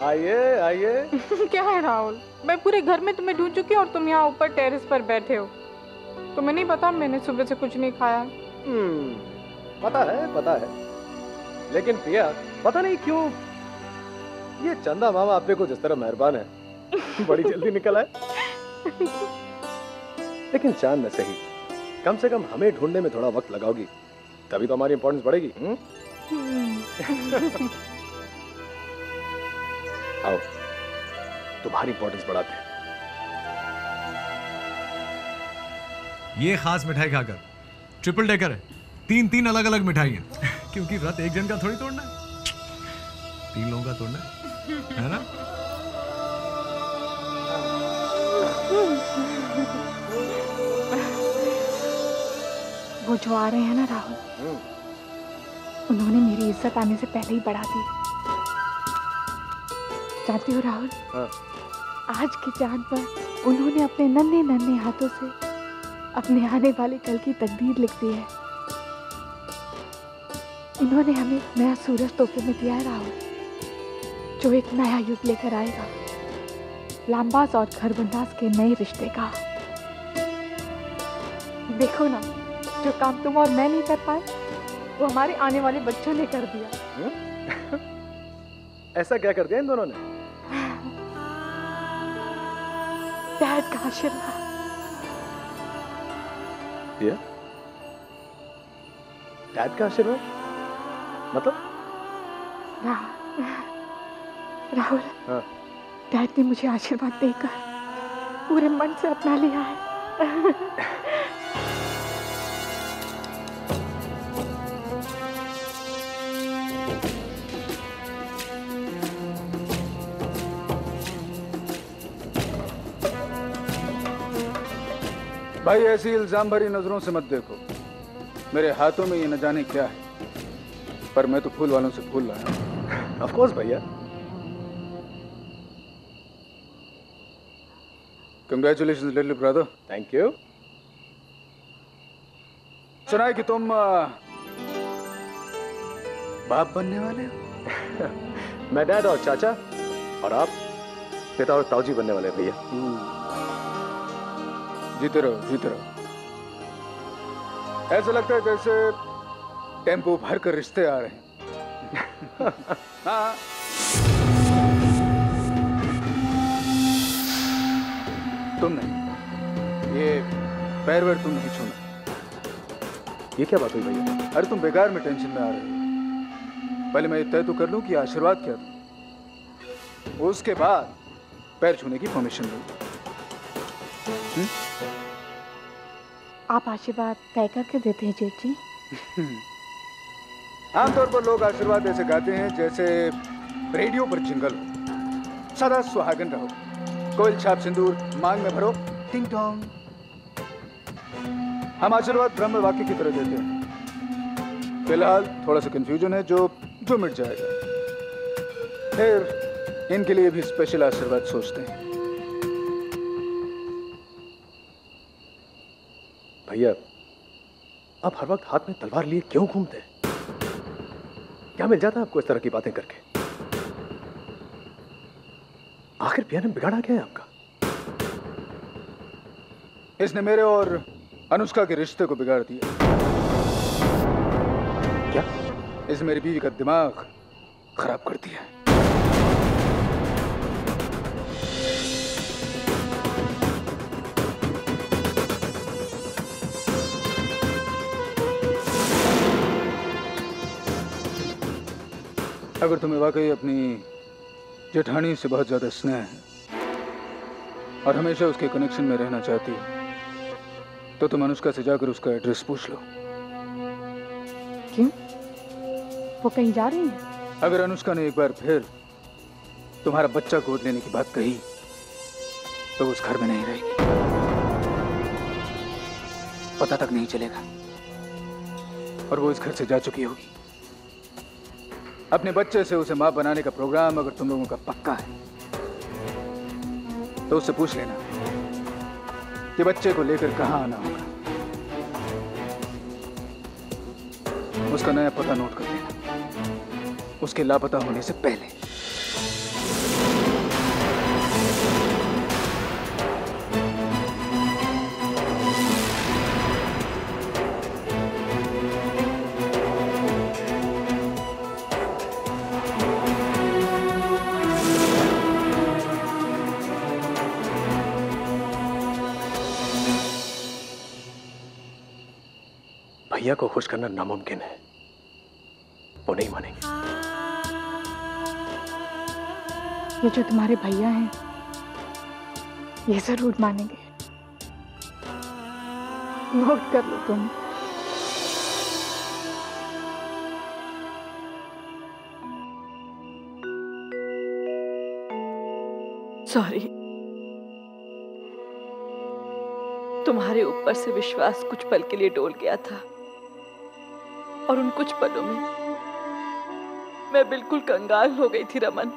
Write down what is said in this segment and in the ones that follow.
आइए आइए। क्या है राहुल, मैं पूरे घर में तुम्हें ढूंढ चुकी हूँ और तुम यहाँ ऊपर टेरेस पर बैठे हो। तुम्हें नहीं पता मैंने सुबह से कुछ नहीं खाया। पता है, लेकिन प्रिया पता नहीं क्यों ये चंदा मामा आप पे को जिस तरह मेहरबान है बड़ी जल्दी निकल आए। लेकिन चांद न सही, कम से कम हमें ढूंढने में थोड़ा वक्त लगाओगी, तभी तो हमारी इंपॉर्टेंस बढ़ेगी। आओ तुम्हारी इंपॉर्टेंस बढ़ाते हैं। ये खास मिठाई खाकर, ट्रिपल डेकर है, 3 अलग अलग मिठाई हैं क्योंकि व्रत एक जन का थोड़ी तोड़ना है, 3 लोगों का तोड़ना है ना? वो जो आ रहे हैं ना राहुल, उन्होंने मेरी इज्जत आने से पहले ही बढ़ा दी। जानते हो राहुल, आज के चांद पर उन्होंने अपने नन्हे नन्हे हाथों से अपने आने वाले कल की तकदीर लिख दी है। इन्होंने हमें नया सूरज तोहफे में दिया है राहुल, जो एक नया युग लेकर आएगा, लांबाज और खरबंदाज के नए रिश्ते का। देखो ना, जो काम तुम और मैं नहीं कर पाए वो हमारे आने वाले बच्चों ने कर दिया। ऐसा क्या कर दिया इन दोनों ने? डैड का आशीर्वाद। डैड का आशीर्वाद मतलब? राहुल, डैड ने मुझे आशीर्वाद देकर पूरे मन से अपना लिया है। भाई ऐसी इल्जाम भरी नजरों से मत देखो, मेरे हाथों में ये न जाने क्या है, पर मैं तो फूल वालों से फूल लाया। ऑफ कोर्स भैया। Congratulations little brother. Thank you. सुना है कि तुम बाप बनने वाले हो? मैं डैड और चाचा, और आप पिता और ताऊजी बनने वाले भैया। जीते रहो, जीते रहो। ऐसा लगता है जैसे टेम्पो भर कर रिश्ते आ रहे हैं। हाँ। तुम नहीं, ये पैर वैर तुम नहीं छूना। ये क्या बात हुई भैया? अरे तुम बेकार में टेंशन में आ रहे हो। पहले मैं तय तो कर लूं कि आशीर्वाद क्या दूं, उसके बाद पैर छूने की परमिशन दूं। आप आशीर्वाद तय करके देते हैं जेठ जी? आमतौर पर लोग आशीर्वाद ऐसे गाते हैं जैसे रेडियो पर जिंगल हो, सदा सुहागन रहो, कोयल छाप सिंदूर मांग में भरो, टिंग टोंग। हम आशीर्वाद ब्रह्म वाक्य की तरह देते हैं। फिलहाल थोड़ा सा कंफ्यूजन है जो मिट जाएगा। फिर इनके लिए भी स्पेशल आशीर्वाद सोचते हैं। भैया आप हर वक्त हाथ में तलवार लिए क्यों घूमते हैं? क्या मिल जाता है आपको इस तरह की बातें करके? आखिर पिया ने बिगाड़ा क्या है आपका? इसने मेरे और अनुष्का के रिश्ते को बिगाड़ दिया। क्या? इसने मेरी बीवी का दिमाग खराब कर दिया। अगर तुम्हें वाकई अपनी जेठानी से बहुत ज्यादा स्नेह है और हमेशा उसके कनेक्शन में रहना चाहती है, तो तुम अनुष्का से जाकर उसका एड्रेस पूछ लो। क्यों? वो कहीं जा रही है? अगर अनुष्का ने एक बार फिर तुम्हारा बच्चा गोद लेने की बात कही तो उस घर में नहीं रहेगी, पता तक नहीं चलेगा, और वो इस घर से जा चुकी होगी। अपने बच्चे से उसे मां बनाने का प्रोग्राम अगर तुम लोगों का पक्का है तो उससे पूछ लेना कि बच्चे को लेकर कहां आना होगा। उसका नया पता नोट कर लेना, उसके लापता होने से पहले। भैया को खुश करना नामुमकिन है, वो नहीं मानेंगे। ये जो तुम्हारे भैया हैं ये जरूर मानेंगे। नोट कर लो तुम। सॉरी, तुम्हारे ऊपर से विश्वास कुछ पल के लिए डोल गया था और उन कुछ पलों में मैं बिल्कुल कंगाल हो गई थी रमन।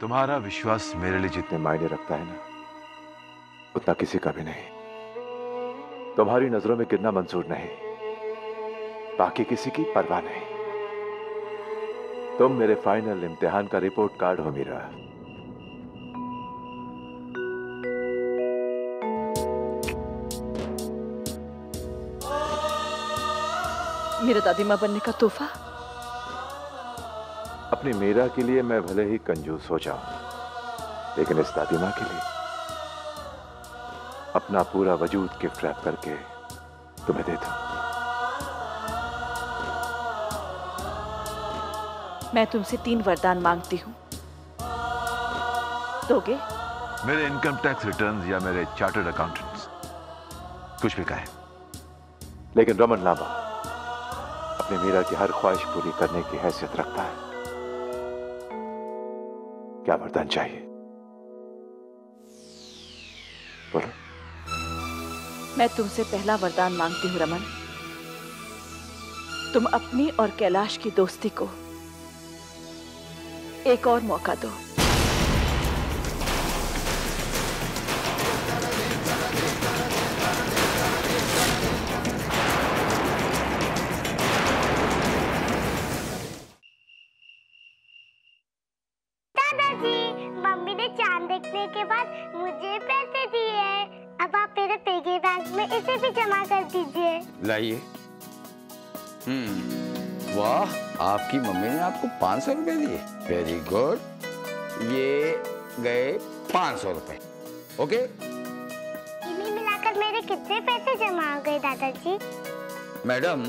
तुम्हारा विश्वास मेरे लिए जितने मायने रखता है ना, उतना किसी का भी नहीं। तुम्हारी नजरों में गिरना मंजूर नहीं, बाकी किसी की परवाह नहीं। तुम मेरे फाइनल इम्तिहान का रिपोर्ट कार्ड हो मीरा। मेरा दादी माँ बनने का तोहफा। अपनी मीरा के लिए मैं भले ही कंजूस हो जाऊं, लेकिन इस दादी माँ के लिए अपना पूरा वजूद गिफ्ट रैप करके तुम्हें दे दूं। मैं तुमसे 3 वरदान मांगती हूँ, दोगे? मेरे इनकम टैक्स रिटर्न्स या मेरे चार्टर्ड अकाउंटेंट्स, कुछ भी कहे, लेकिन रमन लांबा अपनी मीरा की हर ख्वाहिश पूरी करने की हैसियत रखता है। क्या वरदान चाहिए, बोलो। मैं तुमसे पहला वरदान मांगती हूँ रमन, तुम अपनी और कैलाश की दोस्ती को एक और मौका दो। मम्मी ने चांद देखने के बाद मुझे पैसे दिए। अब आप मेरे पिगी बैंक में इसे भी जमा कर दीजिए। लाइए। वाह, आपकी मम्मी ने आपको 500 रुपए दिए। वेरी गुड, ये गए 500 रुपए। ओके, इन्हें मिलाकर मेरे कितने पैसे जमा हो गए दादाजी? मैडम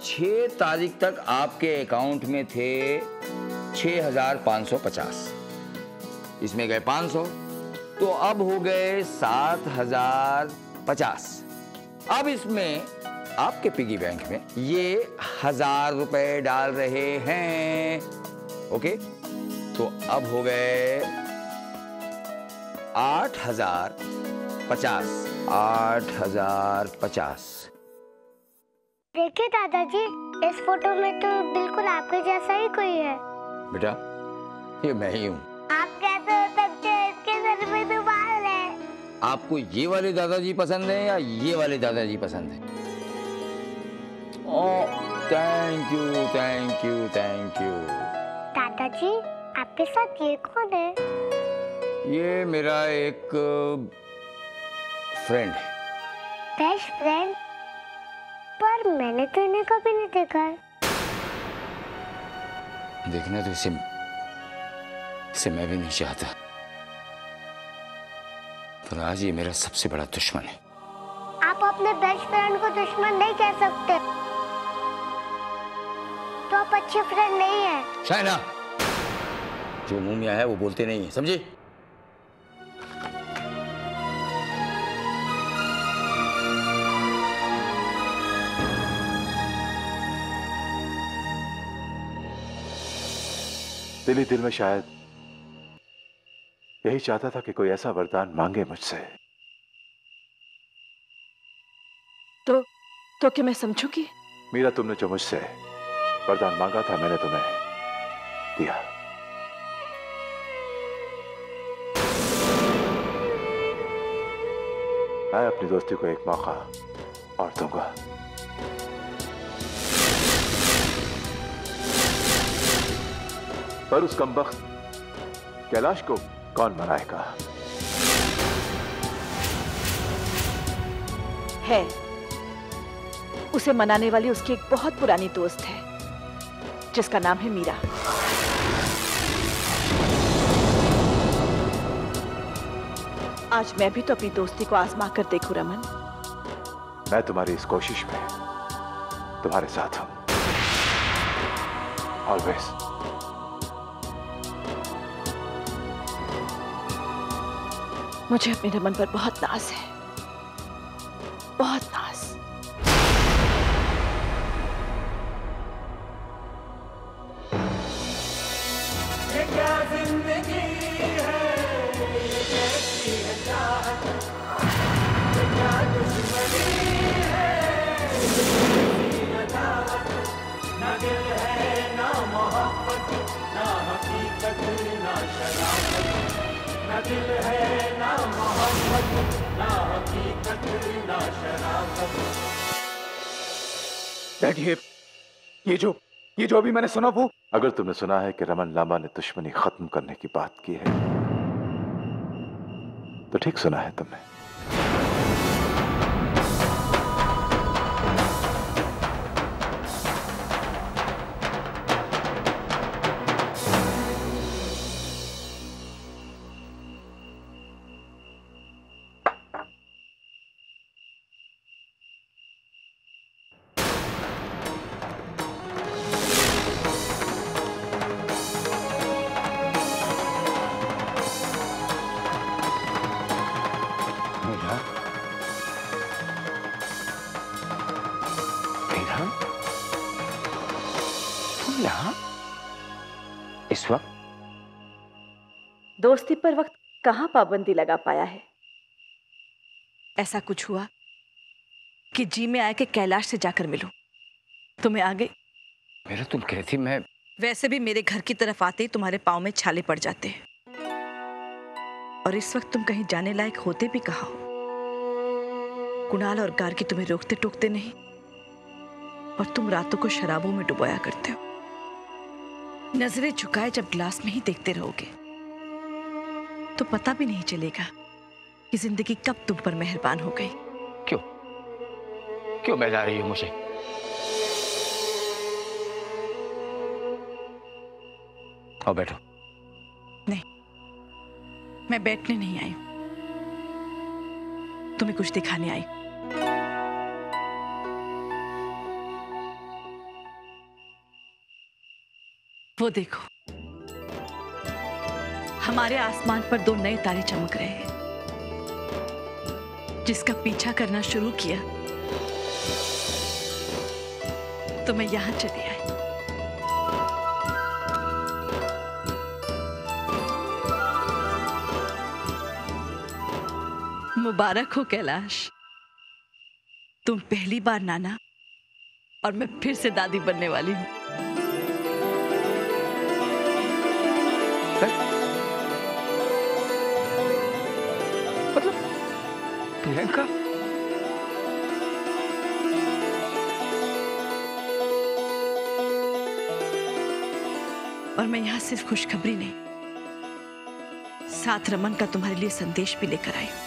6 तारीख तक आपके अकाउंट में थे 6550। इसमें गए 500, तो अब हो गए 7050। अब इसमें आपके पिगी बैंक में ये 1000 रुपए डाल रहे हैं। ओके, तो अब हो गए 8050। 8050। देखिए दादाजी, इस फोटो में तो बिल्कुल आपके जैसा ही कोई है। बेटा, ये मैं ही हूँ। आप कैसे हो सकते हैं? इसके सर में तो बाल है। आपको ये वाले दादाजी पसंद है या ये वाले दादाजी पसंद है? Oh, thank you, thank you, thank you. दादाजी, आपके साथ ये कौन है? ये मेरा एक फ्रेंड है। Best friend? पर मैंने तो इन्हें कभी नहीं देखा है। देखना तो इसे मैं भी नहीं चाहता, पर आज ये मेरा सबसे बड़ा दुश्मन है। आप अपने बेस्ट फ्रेंड को दुश्मन नहीं कह सकते, तो आप अच्छे फ्रेंड नहीं है। शायना, जो मुंह में आया वो बोलते नहीं है, समझे? दिल ही दिल में शायद यही चाहता था कि कोई ऐसा वरदान मांगे मुझसे। तो क्या मैं समझूं कि? मीरा, तुमने जो मुझसे वरदान मांगा था, मैंने तुम्हें दिया। मैं अपनी दोस्ती को एक मौका और दूंगा। पर उस कमबख्त कैलाश को कौन मनाएगा? है, उसे मनाने वाली उसकी एक बहुत पुरानी दोस्त है जिसका नाम है मीरा। आज मैं भी तो अपनी दोस्ती को आजमा कर देखूं रमन। मैं तुम्हारी इस कोशिश में तुम्हारे साथ हूं, ऑलवेज। मुझे अपने रमन पर बहुत नाज है, बहुत नाज। डैड, ये जो अभी मैंने सुना वो। अगर तुमने सुना है कि रमन लांबा ने दुश्मनी खत्म करने की बात की है तो ठीक सुना है तुमने। इस वक्त दोस्ती पर वक्त कहाँ पाबंदी लगा पाया है। ऐसा कुछ हुआ कि जी में आया कि कैलाश से जाकर मिलूं, तो मैं आ गई। मेरा तुम कहती मैं। वैसे भी मेरे घर की तरफ आते ही तुम्हारे पाँव में छाले पड़ जाते हैं, और इस वक्त तुम कहीं जाने लायक होते भी कहाँ हो। कुणाल और गार्गी तुम्हें रोकते टोकते नहीं, और तुम रातों को शराबों में डुबोया करते हो। नजरें झुकाए जब ग्लास में ही देखते रहोगे तो पता भी नहीं चलेगा कि जिंदगी कब तुम पर मेहरबान हो गई। क्यों बहला रही हो मुझे? आओ बैठो। नहीं, मैं बैठने नहीं आई, तुम्हें कुछ दिखाने आई। वो देखो, हमारे आसमान पर 2 नए तारे चमक रहे हैं। जिसका पीछा करना शुरू किया तो मैं यहां चली आई। मुबारक हो कैलाश, तुम पहली बार नाना और मैं फिर से दादी बनने वाली हूं। प्रियंका, और मैं यहां सिर्फ खुशखबरी नहीं, साथ रमन का तुम्हारे लिए संदेश भी लेकर आई हूं।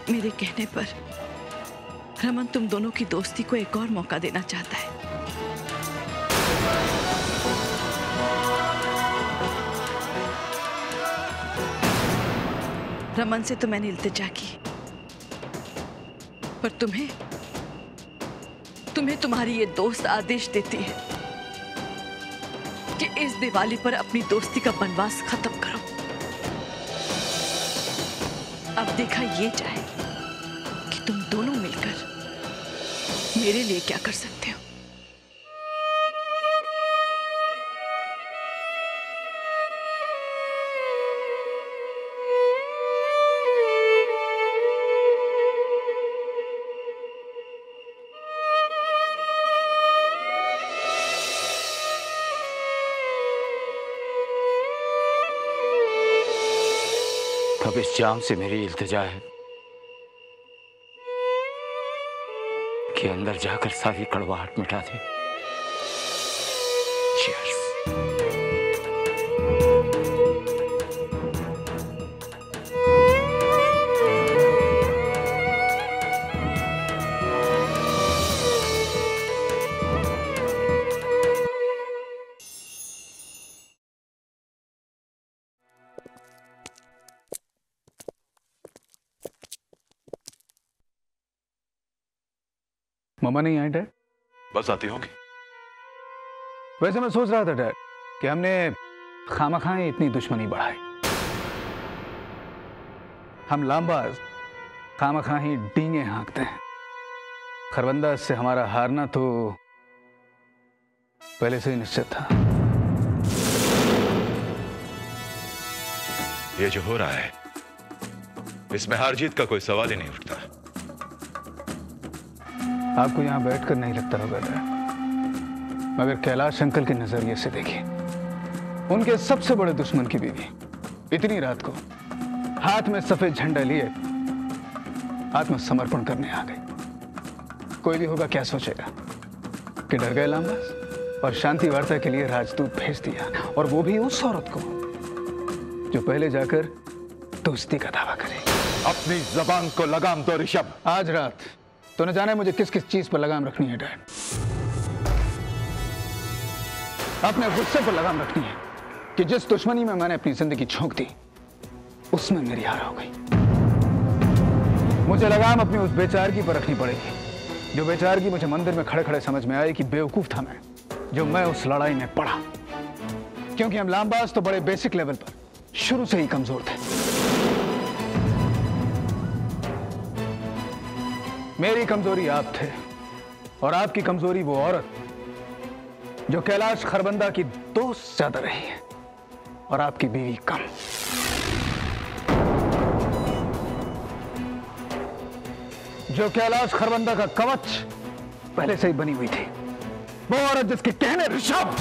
मेरे कहने पर रमन तुम दोनों की दोस्ती को एक और मौका देना चाहता है। रमन से तो मैंने इल्तिजा की, पर तुम्हें तुम्हारी ये दोस्त आदेश देती है कि इस दिवाली पर अपनी दोस्ती का बनवास खत्म करो। अब देखा ये जाए कि तुम दोनों मिलकर मेरे लिए क्या कर सकते हो। अब इस जाम से मेरी इल्तिजा है कि अंदर जाकर सारी कड़वाहट मिटा दे। Cheers. मम्मा नहीं आई डैड? बस आती होंगी। वैसे मैं सोच रहा था डैड कि हमने खामखा ही इतनी दुश्मनी बढ़ाई। हम लांबाज खामखा ही डींगे हाँकते हैं। खरबंदा से हमारा हारना तो पहले से ही निश्चित था। ये जो हो रहा है इसमें हार जीत का कोई सवाल ही नहीं उठता। आपको यहां बैठकर नहीं लगता होगा डैड, मगर कैलाश अंकल के नजरिए से देखिए, उनके सबसे बड़े दुश्मन की बीवी इतनी रात को हाथ में सफेद झंडा लिए आत्मसमर्पण करने आ गई। कोई भी होगा क्या सोचेगा कि डर गए लांबाज और शांति वार्ता के लिए राजदूत भेज दिया, और वो भी उस औरत को जो पहले जाकर दोस्ती का दावा करे। अपनी जबान को लगाम दो ऋषभ। आज रात तो न जाने मुझे किस किस चीज पर लगाम रखनी है डैड। अपने गुस्से पर लगाम रखनी है कि जिस दुश्मनी में मैंने अपनी जिंदगी झोंक दी उसमें मेरी हार हो गई। मुझे लगाम अपनी उस बेचारगी पर रखनी पड़ेगी जो बेचारगी मुझे मंदिर में खड़े खड़े समझ में आई कि बेवकूफ था मैं जो मैं उस लड़ाई में पड़ा, क्योंकि हम लांबाज तो बड़े बेसिक लेवल पर शुरू से ही कमजोर थे। मेरी कमजोरी आप थे और आपकी कमजोरी वो औरत जो कैलाश खरबंदा की दोस्त ज्यादा रही है और आपकी बीवी कम। जो कैलाश खरबंदा का कवच पहले से ही बनी हुई थी, वो औरत जिसके कहने ऋषभ